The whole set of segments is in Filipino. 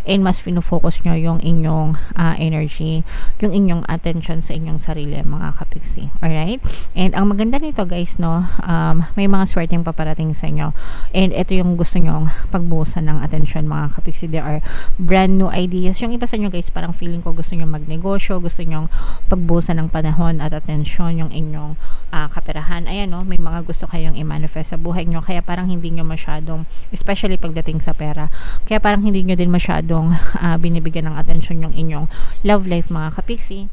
and mas focus nyo yung inyong energy, yung inyong attention sa inyong sarili mga kapiksi. Alright? And ang maganda nito guys, no, may mga swerteng paparating sa inyo, and ito yung gusto nyong pagbuhusan ng attention mga kapiksi. There are brand new ideas. Yung iba sa inyo guys, parang feeling ko gusto nyong magnegosyo, gusto nyong pagbuhusan ng panahon at atensyon yung inyong kaperahan. Ayan, no, may mga gusto kayong i-manifest sa buhay nyo, kaya parang hindi nyo masyadong, especially pagdating sa pera, kaya parang hindi nyo din masyadong binibigyan ng atensyon yung inyong love life mga kapiksi.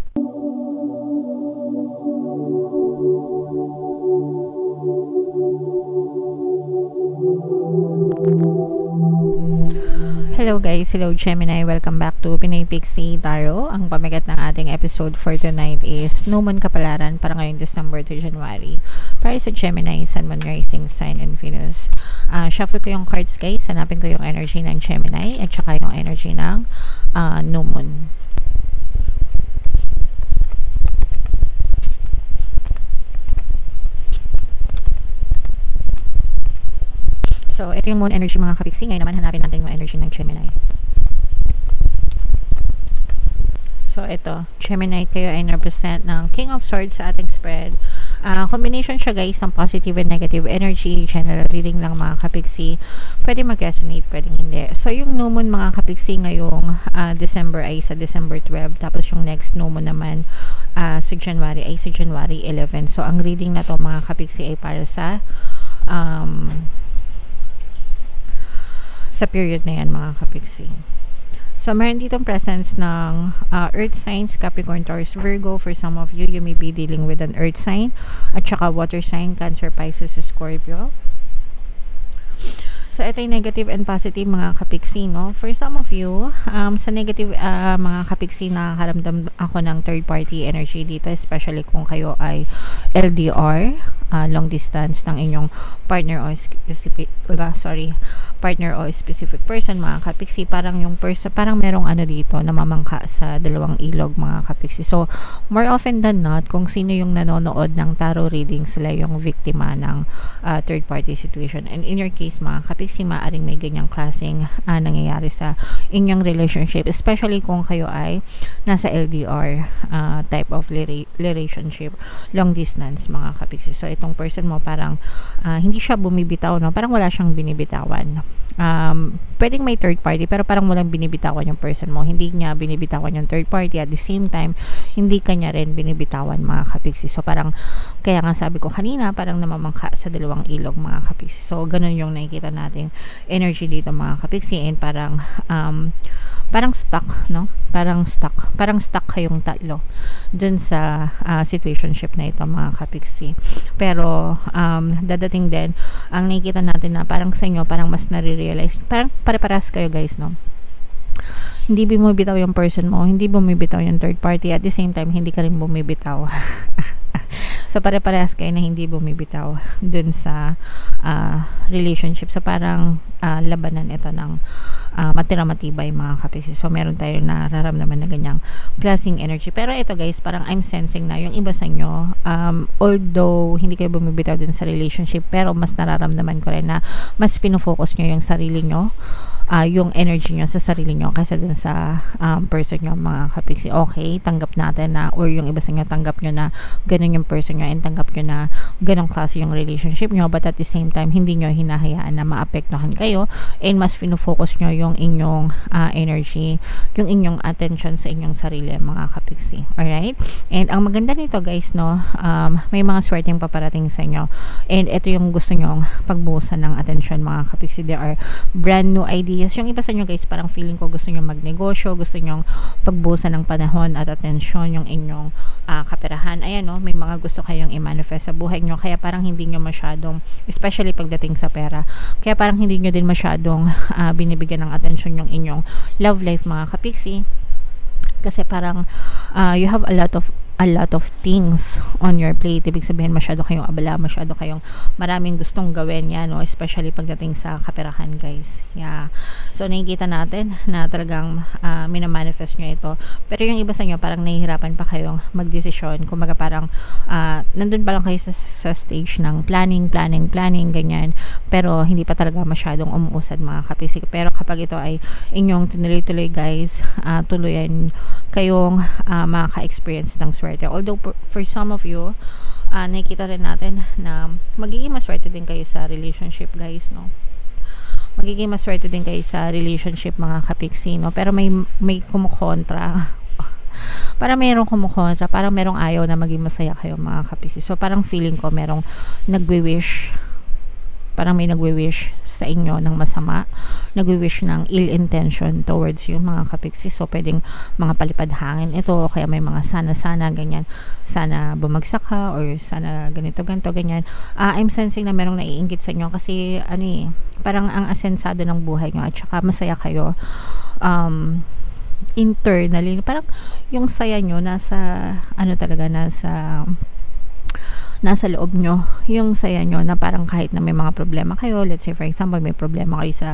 Hello guys, hello Gemini, welcome back to Pinay Pixie Tarot. Ang pamagat ng ating episode for tonight is New Moon Kapalaran para ngayong December to January. Para sa Gemini, Sun, Moon, Rising Sign, and Venus. Shuffle ko yung cards guys, hanapin ko yung energy ng Gemini at saka yung energy ng New Moon. So, ito yung moon energy mga kapiksi. Ngayon naman hanapin natin yung energy ng Gemini. So, ito. Gemini, kayo ay represent ng King of Swords sa ating spread. Combination siya guys ng positive and negative energy. General reading lang mga kapiksi. Pwede mag-resonate, pwedeng hindi. So, yung new moon mga kapiksi ngayong December ay sa December 12. Tapos yung next new moon naman sa January ay sa January 11. So, ang reading na to mga kapiksi ay para sa period na yan mga kapiksi. So, meron ditong presence ng earth signs, Capricorn, Taurus, Virgo. For some of you, you may be dealing with an earth sign at saka water sign, Cancer, Pisces, Scorpio. So, ito yung negative and positive mga kapiksi, no? For some of you, sa negative mga kapiksi, nakakaramdam ako ng third party energy dito, especially kung kayo ay LDR, long distance ng inyong partner o specific person mga kapiksi. Parang yung person, parang merong ano dito namamangka sa dalawang ilog mga kapiksi. So, more often than not, kung sino yung nanonood ng tarot reading, sila yung viktima ng third party situation. And in your case mga kapiksi, maaring may ganyang klaseng nangyayari sa inyong relationship, especially kung kayo ay nasa LDR type of relationship, long distance mga kapiksi. So, itong person mo parang hindi siya bumibitaw, no? Parang wala siyang binibitawan. Pwedeng may third party pero parang walang binibitawan yung person mo. Hindi niya binibitawan yung third party, at the same time hindi kanya rin binibitawan mga kapiksi. So parang, kaya nga sabi ko kanina, parang namamangka sa dalawang ilog mga kapiksi. So ganun yung nakikita nating energy dito mga kapiksi, and parang stuck, no? Parang stuck kayong tatlo dun sa situationship na ito mga kapiksi. Pero dadating din ang nakikita natin na parang sa inyo, parang mas nare-realize, parang pare-parehas kayo guys, no? Hindi bumibitaw yung person mo, hindi bumibitaw yung third party, at the same time hindi ka rin bumibitaw. So pare-parehas kayo na hindi bumibitaw dun sa relationship. So parang labanan ito ng matira-matibay mga kapiksi. So meron tayo nararamdaman na ganyang klaseng energy. Pero ito guys, parang I'm sensing na yung iba sa inyo, although hindi kayo bumibitaw dun sa relationship, pero mas nararamdaman ko rin na mas pinofocus nyo yung sarili nyo, yung energy nyo sa sarili nyo kaysa dun sa person nyo mga kapiksi. Okay, tanggap natin na, or yung iba sa inyo tanggap nyo na ganun yung person nyo, and tanggap nyo na ganong klase yung relationship nyo, but at the same time hindi nyo hinahayaan na maapektuhan kayo, and mas pinofocus nyo yung inyong energy, yung inyong attention sa inyong sarili mga kapiksi. Alright? And ang maganda nito guys, no, may mga swerteng paparating sa inyo, and ito yung gusto nyong pagbuhusan ng attention mga kapiksi. There are brand new ideas. Yung iba sa inyo guys, parang feeling ko gusto nyong magnegosyo, gusto nyong pagbuhusan ng panahon at atensyon yung inyong kaperahan. Ayan, no, may mga gusto kayong i-manifest sa buhay nyo, kaya parang hindi nyo masyadong, especially pagdating sa pera, kaya parang hindi nyo din masyadong binibigyan ng atensyon yung inyong love life mga kapiksi. Kasi parang you have a lot of a lot of things on your plate. Ibig sabihin, masyado kayong abala, masyado kayong maraming gustong gawin yan, no? Especially pagdating sa kaperahan, guys. Yeah. So, nakikita natin na talagang minamanifest nyo ito. Pero yung iba sa inyo, parang nahihirapan pa kayong magdesisyon. Kumbaga parang nandun pa lang kayo sa stage ng planning, ganyan. Pero hindi pa talaga masyadong umuusad, mga kapisik. Pero kapag ito ay inyong tinuloy-tuloy, guys, tuluyan kayong makaka-experience ng swerte. Although for some of you, nakikita rin natin na magiging maswerte din kayo sa relationship, guys, no? Magiging maswerte din kayo sa relationship, mga kapiksi, no? Pero may kumukontra. Parang merong kumukontra, parang merong ayaw na maging masaya kayo, mga kapiksi. So parang feeling ko merong nagwi-wish, parang may nagwi-wish sa inyo ng masama, nagwi-wish ng ill intention towards you, mga kapiksi. So pwedeng mga palipad hangin ito, o kaya may mga sana ganyan, sana bumagsak ka, or sana ganito ganyan. I'm sensing na merong naiinggit sa inyo kasi parang ang asensado ng buhay nyo at saka masaya kayo internally. Parang yung saya nyo nasa nasa loob nyo, yung saya nyo na parang kahit na may mga problema kayo, let's say for example may problema kayo sa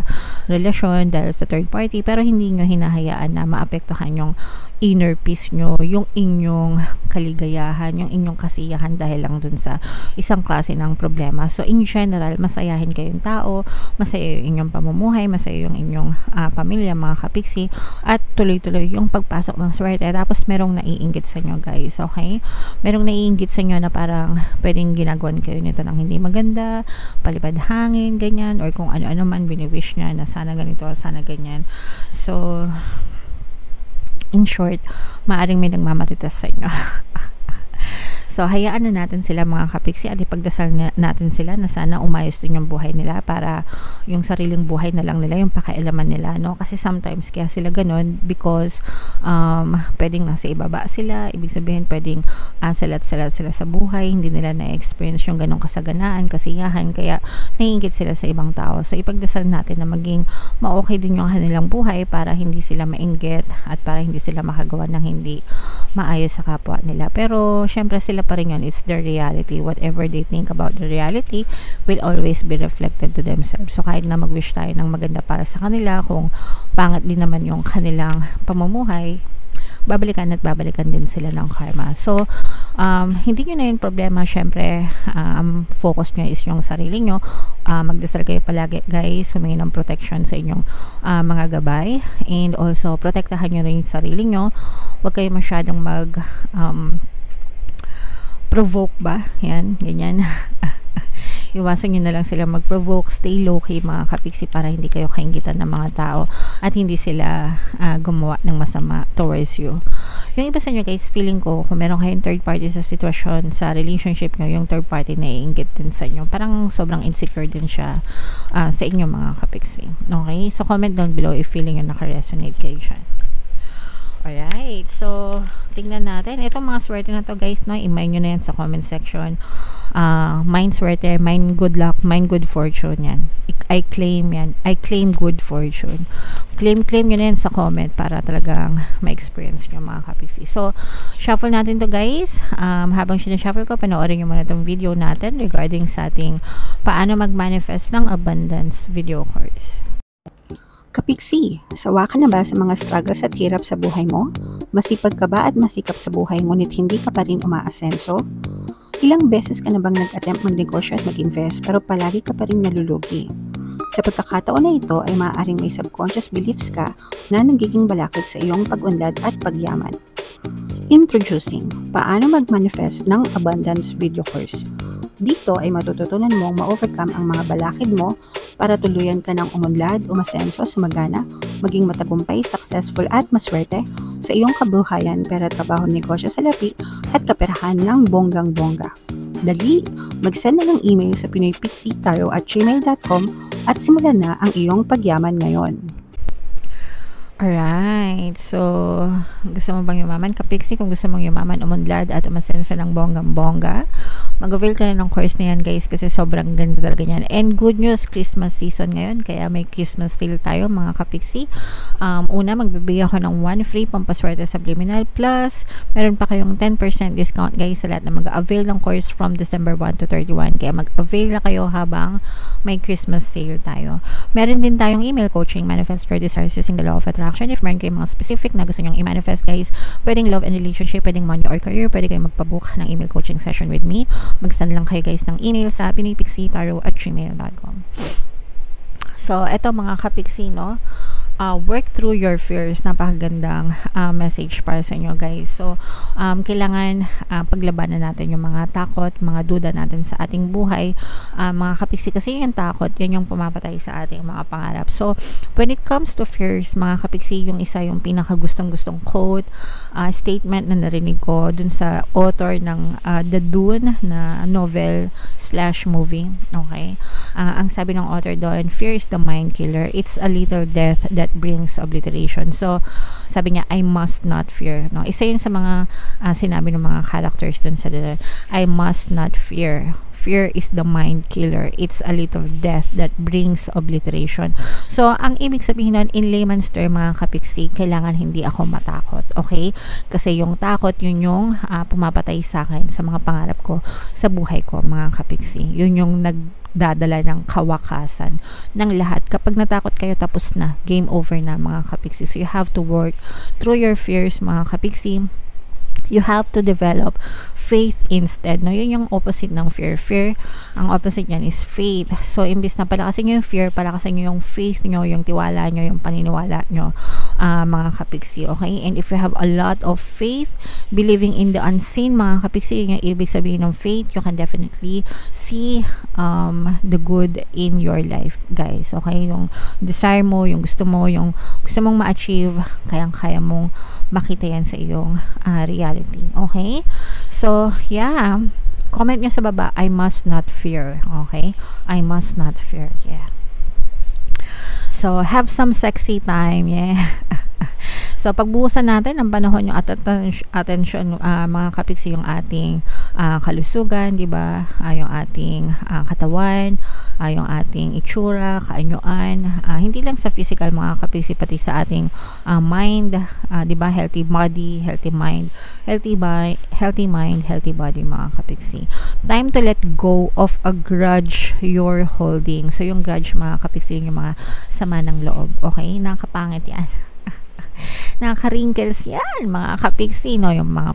relasyon dahil sa third party, pero hindi nyo hinahayaan na maapektuhan yung inner peace nyo, yung inyong kaligayahan, yung inyong kasiyahan dahil lang dun sa isang klase ng problema. So in general, masayahin kayong tao, masaya yung inyong pamumuhay, masaya yung inyong pamilya, mga kapiksi, at tuloy-tuloy yung pagpasok ng swerte. Tapos merong naiinggit sa inyo, guys, okay? Merong naiinggit sa inyo na parang pwedeng ginagawan kayo nito ng hindi maganda, palipad hangin, ganyan, or kung ano-ano man bini-wish niya na sana ganito, sana ganyan. So in short, maaring may nagmamarites sa inyo. So, hayaan na natin sila, mga kapiksi, at ipagdasal natin sila na sana umayos din yung buhay nila para yung sariling buhay na lang nila, yung pakialaman nila, no? Kasi sometimes kaya sila ganun because pwedeng nasa ibaba sila, ibig sabihin pwedeng salat-salat sila sa buhay, hindi nila na-experience yung ganong kasaganaan, kasiyahan, kaya naiinggit sila sa ibang tao. So, ipagdasal natin na maging ma-okay din yung kanilang buhay para hindi sila mainggit at para hindi sila makagawa ng hindi maayos sa kapwa nila. Pero, syempre sila pa rin yun, it's their reality. Whatever they think about the reality will always be reflected to themselves. So kahit na mag-wish tayo ng maganda para sa kanila, kung pangit din naman yung kanilang pamumuhay, babalikan at babalikan din sila ng karma. So hindi nyo na yung problema. Syempre focus nyo is yung sarili nyo. Magdasal kayo palagi, guys, humingi ng protection sa inyong mga gabay, and also protektahan nyo rin yung sarili nyo. Huwag kayo masyadong provoke ba? Yan, ganyan. Iwasan nyo na lang sila mag-provoke. Stay low-key, mga kapiksi, para hindi kayo kainggitan ng mga tao at hindi sila gumawa ng masama towards you. Yung iba sa inyo, guys, feeling ko kung meron kayong third party sa sitwasyon, sa relationship nyo, yung third party naiinggit din sa inyo. Parang sobrang insecure din siya sa inyo, mga kapiksi. Okay? So comment down below if feeling nyo naka-resonate kayo dyan. Alright, so tingnan natin itong mga swerte na to, guys, no? I-mine nyo na yan sa comment section. Mine swerte, mine good luck, mine good fortune, yan. I claim yan. I claim good fortune. Claim nyo na yan sa comment para talagang ma-experience nyo, mga kapiksi. So shuffle natin to, guys. Habang sinashuffle ko, panoorin nyo muna itong video natin regarding sa ating paano mag-manifest ng abundance video course. Kapiksi, sawa ka na ba sa mga struggles at hirap sa buhay mo? Masipag ka ba at masikap sa buhay ngunit hindi ka pa rin umaasenso? Ilang beses ka na bang nag-attempt magnegosyo at mag-invest pero palagi ka pa rin nalulugi? Sa pagkakataon na ito ay maaaring may subconscious beliefs ka na nagiging balakid sa iyong pag-unlad at pagyaman. Introducing, paano mag-manifest ng abundance video course. Dito ay matututunan mong ma-overcome ang mga balakid mo para tuluyan ka ng umunlad, umasenso, sumagana, maging matagumpay, successful at maswerte sa iyong kabuhayan, pera, trabaho, negosyo, salapi at kaperahan ng bonggang-bongga. Dali, mag-send na ng email sa pinoypixitaro@gmail.com at simulan na ang iyong pagyaman ngayon. Alright, so gusto mo bang yumaman, kapiksi? Kung gusto mong yumaman, umunlad at umasenso ng bonggang-bongga, mag-avail ka na ng course na yan guys, kasi sobrang ganda talaga yan. And good news, Christmas season ngayon, kaya may Christmas sale tayo mga kapiksi. Una, magbibigay ako ng 1 free pampaswerte subliminal, plus meron pa kayong 10% discount guys sa lahat na mag-avail ng course from December 1 to 31. Kaya mag-avail na kayo habang may Christmas sale tayo. Meron din tayong email coaching, manifest your desires using the law of attraction. If meron kayong mga specific na gusto nyong i-manifest guys, pwedeng love and relationship, pwedeng money or career, pwede kayong magpabook ng email coaching session with me. Mag-send lang kayo guys ng email sa pinipixitaro@gmail.com. So, eto mga kapiksi, no? Work through your fears. Napakagandang message para sa inyo guys. So, kailangan paglabanan natin yung mga takot, mga duda natin sa ating buhay. Mga kapiksi, kasi yung takot, yan yung pumapatay sa ating mga pangarap. So, when it comes to fears, mga kapiksi, yung isa yung pinakagustong-gustong quote, statement na narinig ko dun sa author ng The Dune na novel/movie. Okay? Ang sabi ng author doon, fear is the mind killer. It's a little death that brings obliteration. So, sabi niya, I must not fear. No? Isa yun sa mga sinabi ng mga characters dun sa doon. I must not fear. Fear is the mind killer. It's a little death that brings obliteration. So, ang ibig sabihin nun, in layman's term, mga kapiksi, kailangan hindi ako matakot. Okay? Kasi yung takot, yun yung pumapatay sa akin sa mga pangarap ko, sa buhay ko, mga kapiksi. Yun yung dadala ng kawakasan ng lahat. Kapag natakot kayo, tapos na. Game over na, mga kapiksi. So, you have to work through your fears, mga kapiksi. You have to develop faith instead. No, yun yung opposite ng fear. Fear, ang opposite niyan is faith. So, imbis na palakasin nyo yung fear, palakasin nyo yung faith nyo, yung tiwala nyo, yung paniniwala nyo, mga kapiksi. Okay? And if you have a lot of faith, believing in the unseen, mga kapiksi, yun yung ibig sabihin ng faith, you can definitely see the good in your life, guys. Okay? Yung desire mo, yung gusto mo, yung gusto mong ma-achieve, kayang-kaya mong makita yan sa iyong reality. Okay? So, yeah. Comment nyo sa baba, I must not fear. Okay? I must not fear. Yeah. So, have some sexy time. Yeah. So, pagbuhusan natin ang panahon yung attention, mga kapiksi, yung ating kalusugan, di ba? Yung ating katawan, yung ating itsura, kaanyuan, hindi lang sa physical, mga kapiksi, pati sa ating mind, di ba? Healthy body, healthy mind, healthy mind, healthy body, mga kapiksi. Time to let go of a grudge you're holding. So, yung grudge, mga kapiksi, yung mga sama ng loob. Okay? Nakakapangit yan. Nakaka-wrinkles yan, mga kapiksi, no? Yung mga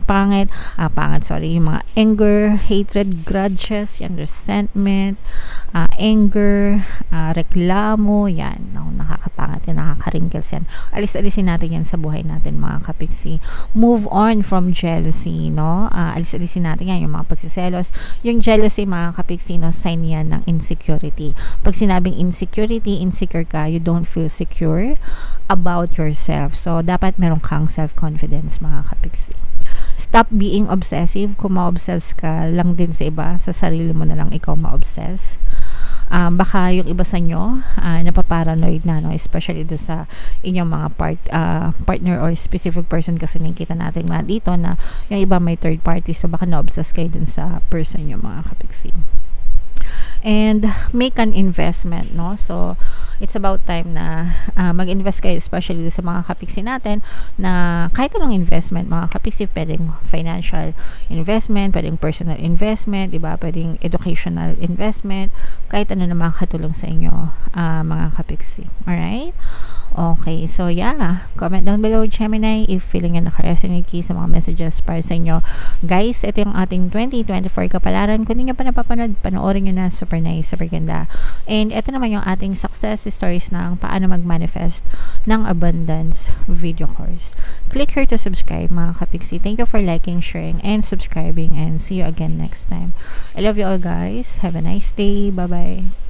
yung mga anger, hatred, grudges, yan, resentment, anger, reklamo, yan, no? Nakakapangit yan, nakaka-wrinkles yan. Alisin natin yan sa buhay natin, mga kapiksi. Move on from jealousy, no? Alisin natin yan, yung mga pagsiselos. Yung jealousy, mga kapiksi, no? Sign yan ng insecurity. Pag sinabing insecurity, insecure ka, you don't feel secure about yourself. So, dapat meron kang self-confidence, mga kapiksi. Stop being obsessive. Kung ma-obsess ka lang din sa iba, sa sarili mo na lang ikaw ma-obsess. Baka yung iba sa nyo, napaparanoid na, no? Especially do sa inyong mga partner or specific person, kasi nakikita natin nga dito na yung iba may third party. So, baka na-obsess kayo dun sa person nyo, mga kapiksi. And make an investment, no? So, it's about time na mag-invest kayo, especially sa mga kapiksi natin, na kahit anong investment, mga kapiksi, pwedeng financial investment, pwedeng personal investment, diba? Pwedeng educational investment, kahit ano na makakatulong sa inyo, mga kapiksi. Alright? Okay, so yeah, comment down below, Gemini, if feeling nyo naka-resonate sa mga messages para sa inyo. Guys, ito yung ating 2024 kapalaran. Kung hindi nyo pa napapanood, panoorin nyo na. Super nice, super ganda. And ito naman yung ating success stories ng paano mag-manifest ng abundance video course. Click here to subscribe, mga kapiksi. Thank you for liking, sharing, and subscribing, and see you again next time. I love you all, guys. Have a nice day. Bye-bye.